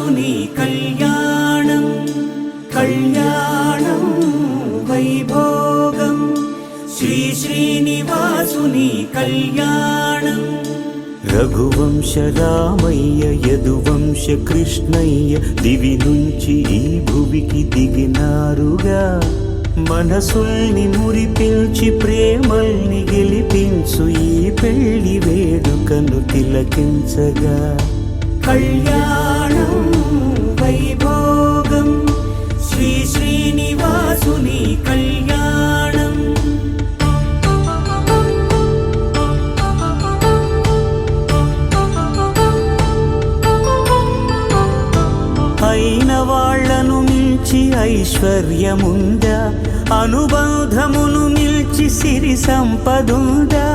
శ్రీనివాసుని కళ్యాణం కళ్యాణం వైభోగం శ్రీనివాసుని కళ్యాణం రఘువంశ రామయ్య యదువంశ కృష్ణయ్య దివి నుంచి ఈ భువికి దిగినారుగా మనసుల్ని మురిపించి ప్రేమల్ని గెలిపించు ఈ పెళ్లి వేడుకను తిలకించగా కళ్యాణం వైభోగం శ్రీనివాసుని కళ్యాణం అయిన వాళ్లను మించి ఐశ్వర్యముందా అనుబంధమును మిల్చి సిరి సంపదుందా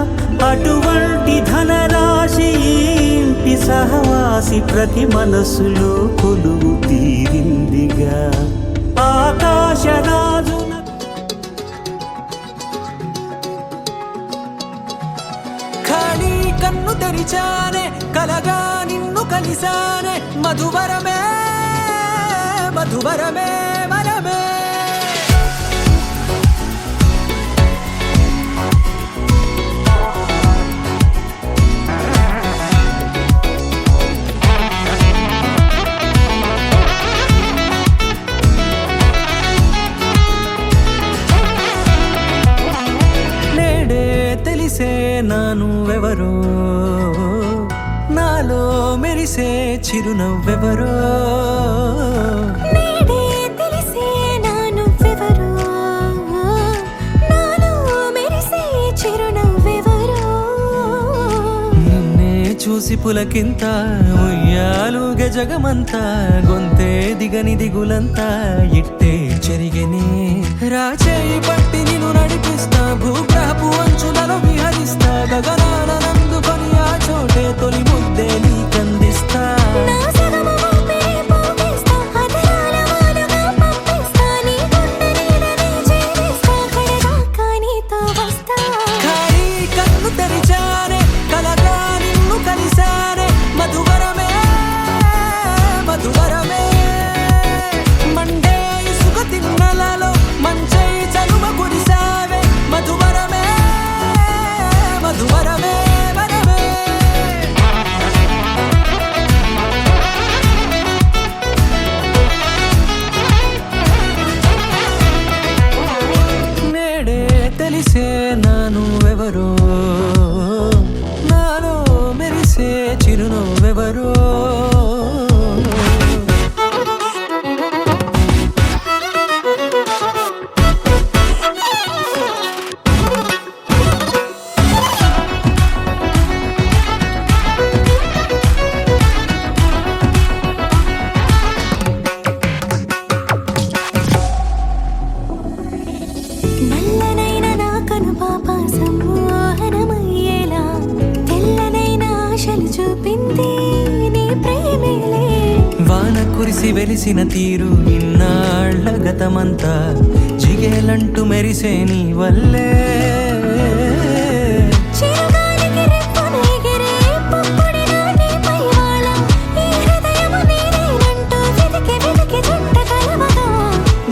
అటువంటి ధనరాశి ఇంటి సహవాసి ప్రతి మనసులో కొలువు తీరిందిగా ఆకాశరాజున ఖాళీ కన్ను తెరిచానే కలగా నిన్ను కలిసానే మధువరమే మధువరమే వరమే నేడే తెలిసే నానువెవరో నాలో మెరిసే చిరునవ్వెవరో చూసి పులకింత ఉయ్యాలుగ జగమంతా గొంతే దిగని దిగులంతా ఇట్టే చెరిగనే రాచేయి పట్టి నిన్ను నడిపిస్తా భూగ్రహపు అంచులలో విహరిస్తా గగనాన నందుకొని ఆ చోటే తొలి ముద్దే నీకందిస్తా తెలిసే నానువెవరో నాలో మెరిసే చిరునవ్వెవరో వాన కురిసి వెలిసిన తీరు ఇన్నాళ్ల గతమంతా జిగేలంటూ మెరిసే నీ వల్లే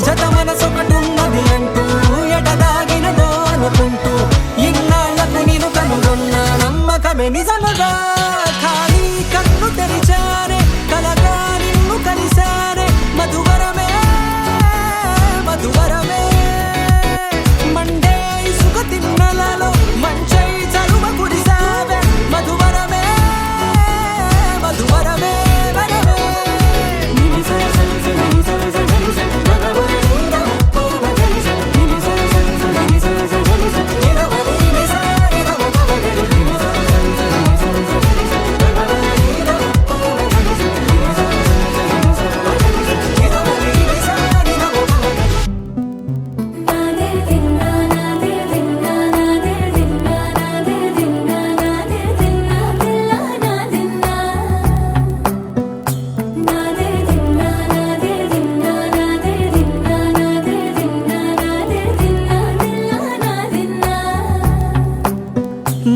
జత మనసొకటున్నది అంటూ ఎటదాగినదో అనుకుంటూ ఇన్నాళ్లకు నేను కనుగొన్న నమ్మకమే నిజముగా ఖాళీ కన్ను తెరిచానే కలగా నిన్ను కలిసానే మధువరమే మధువరమే మండే ఇసుక తిన్నలలో మంచై చలువ కురిసావే మధువరమే మధువరమే వరమే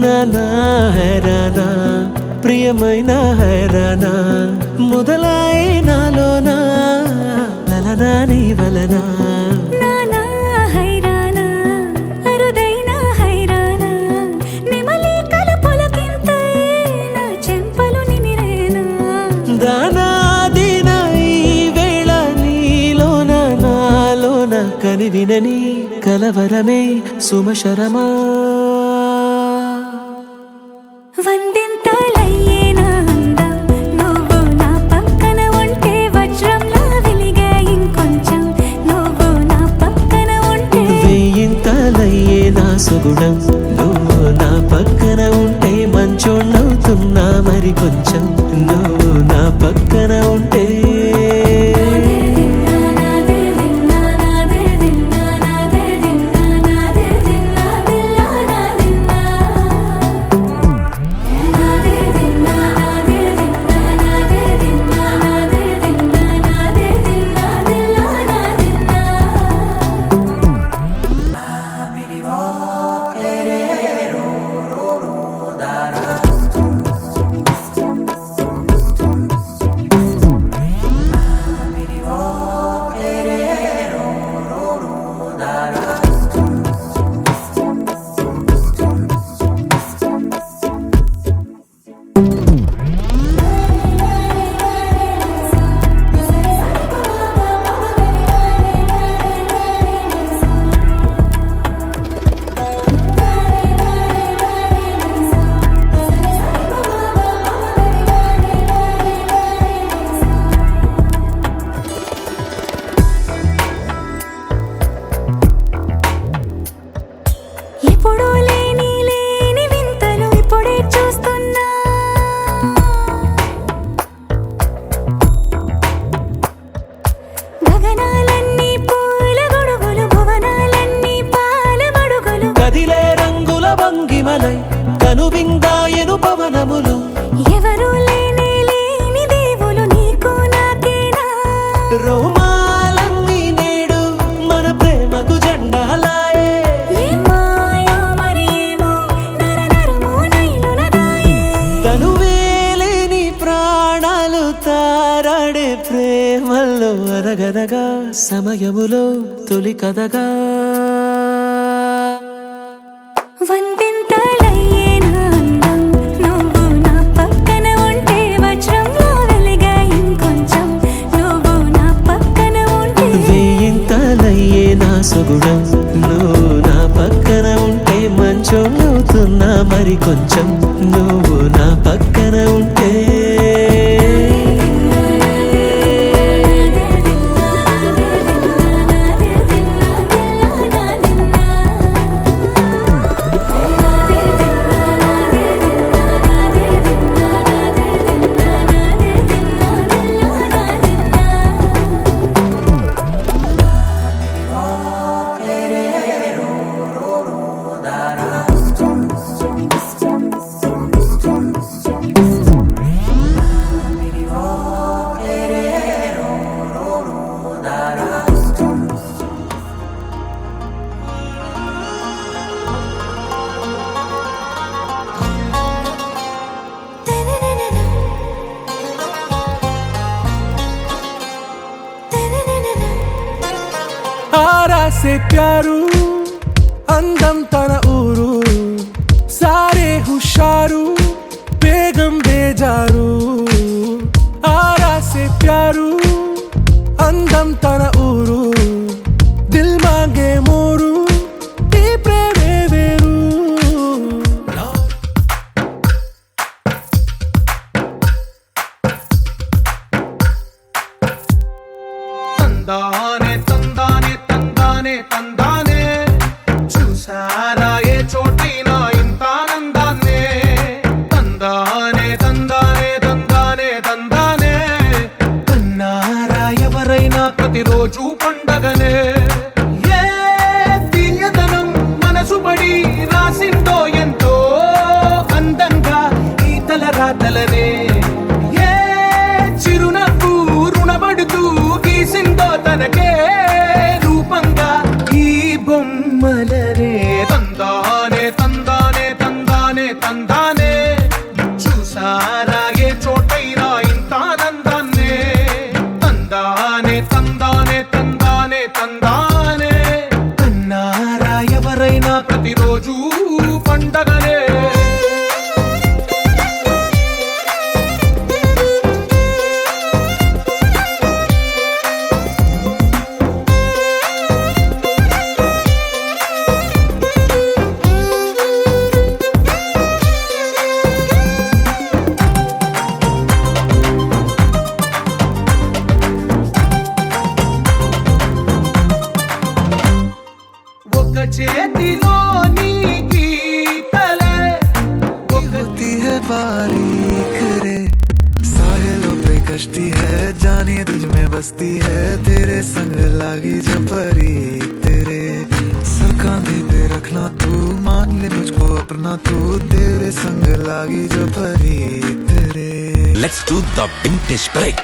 నానా హైరానా ప్రియమైన హైరానా మొదలై నాలో వలనా నానా హైరాణ అరుదైన హైరాణ నెమలి కలుపులకింతై నా చెంపలు నిమిరేనా దానాదిన ఈ వేళ నీలోన నాలోన కనివినని కలవరమే సుమశరమా వందింతలయ్యేనా అందం నువ్వు నా పక్కన ఉంటే వజ్రంలా వెలిగే ఇంకొంచెం నువ్వు నా పక్కన ఉంటే వేయింతలయ్యే నా సుగుణం నువ్వు నా పక్కన ఉంటే మంచోణ్ణవుతున్నా మరి కొంచెం నువ్వు నా పక్కన ఉంటే ఎప్పుడూ లేని వింతలు ఇప్పుడే చూస్తున్నా గగనాలన్నీ పూల గొడుగులు భువనాలన్నీ పాల మడుగులు కదిలే రంగుల భంగిమలై కనువిందాయను పవనములు ఎవరూ లేని దేవులు నీకు నాకేనా రోమాలన్నీ నేడు మన ప్రేమకు జెండాలాయే ఏ మాయో మరి ఏమో నరనరమో నైలునదాయే తనువేలేని ప్రాణాలు తారాడే ప్రేమల్లో అరగదగా సమయములో తొలి కథగా వందింతలయ్యేనా అందం నువ్వు నా పక్కన ఉంటే వజ్రంలా వెలిగే ఇంకొంచెం నువ్వు నా పక్కన ఉంటే వేయింతలయ్యే నా సుగుణం నువ్వు నా పక్కన ఉంటే మంచోణ్ణవుతున్నా మరి కొంచెం నువ్వు నా పక్కన ఉంటే आरा से प्यारू అందం తన ఊరు సారే హుషారు బేగం బేజారు ఆరా సే ప్యారు అందం తన ఊరు దిల్ మాంగే మోరు ఈ ప్రేమే వేరు తందానే తందానే తందానే తందానే చూసారా ఏ చోటైనా ఇంత ఆనందాన్నే తందానే తందానే తందానే తందానే కన్నారా ఎవరైనా ప్రతిరోజు పండగనే ఏ తీయదనం మనసు పడి రాసిందో ఎంతో అందంగా ఈ తలరాతలనే ఏ చిరునవ్వు రుణపడుతూ గీసిందో తనకే రూపంగా ఈ బొమ్మలనే తందానే తందానే తందానే తందానే చూసారా ఏ చోటైనా ఇంత ఆనందాన్నే తందానే తందానే తందానే తందానే తందానే అన్నారా ఎవరైనా ప్రతిరోజు పండగనే ఒక చేతిలో నీ గీతలే होती है बारीक रे साहिलों पे कश्ती है जाने तुझ में बसती है तेरे संग लागी जब परी तेरे सर कांधे पे रखना तू मान ले मुझको अपना तू तेरे संग लागी जब परी तेरे Let's do the vintage break.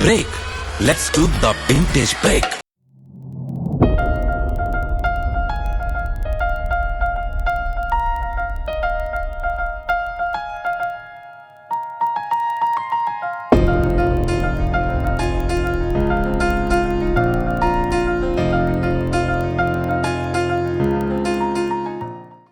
Break. Let's do the vintage break.